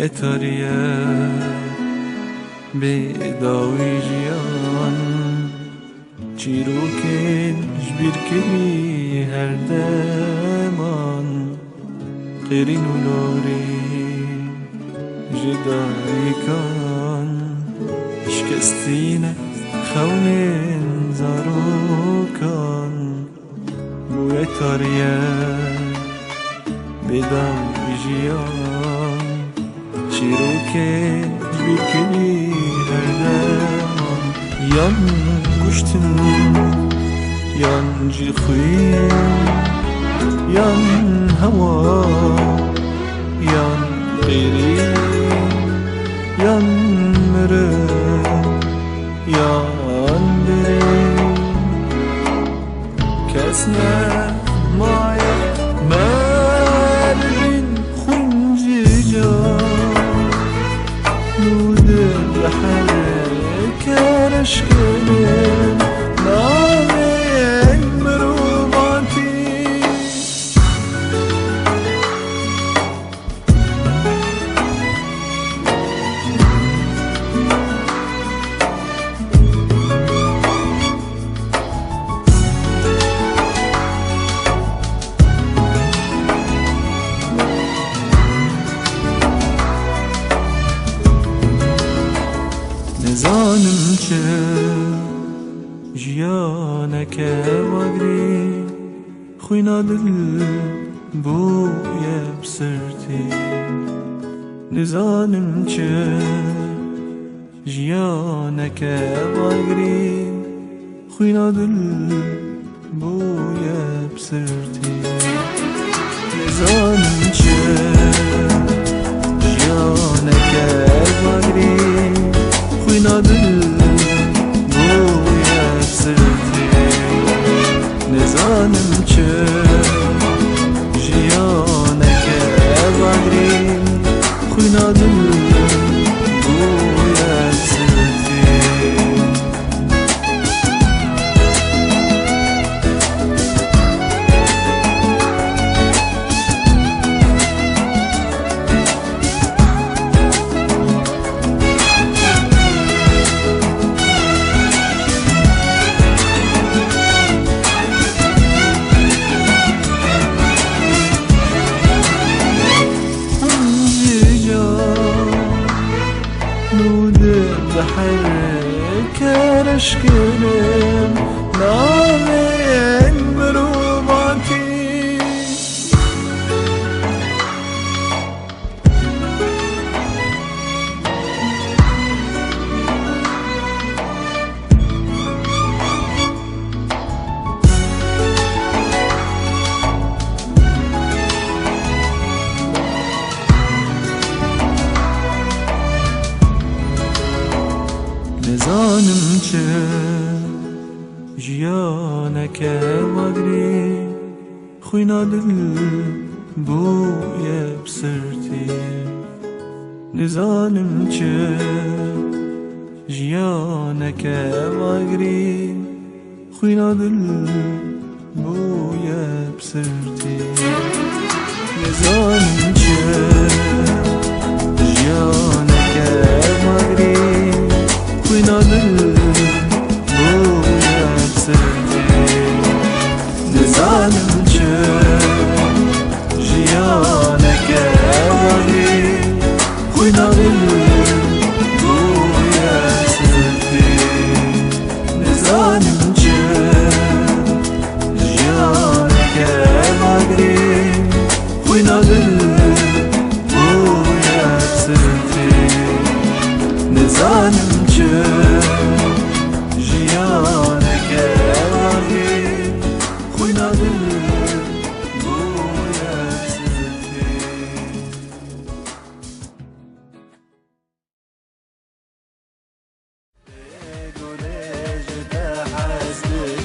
تاریه بیداوی جیان چیروکن جبیر کلی هر دمان قرین و لوری جدایی کن شکستینه خونین زارو کن بوی تاریه بیداوی جیان چیروکن جبیر کلی هر دمان yan kuştun yan cixuy yan hava yan qiri yan mire yan diri kesne maya mervin khunjica nude aşkının nameyen merubati نزانم چه جیانک وگری خوینا دل بوی بسرتی نزانم چه جیانک وگری خوینا دل بوی بسرتی نزانم چه جیانک وگری خوینا دل بوی بسرتی نزانم چه جیانک وگری خوینا دل بوی بسرتی بحرك رشكلم نامين مروباتي نزانم چه جیانک وگری خوینا دل بوی بسرتی نزانم چه جیانک وگری خوینا دل بوی بسرتی نزانم چه جیانک وگری خوینا دل بوی بسرتی نزانم چه جیانک وگری خوینا دل بوی بسرتی نزانم چه جیانک وگری خوینا دل بوی بسرتی نزانم چه جیانک وگری خوینا دل بوی بسرتی گلش تحسن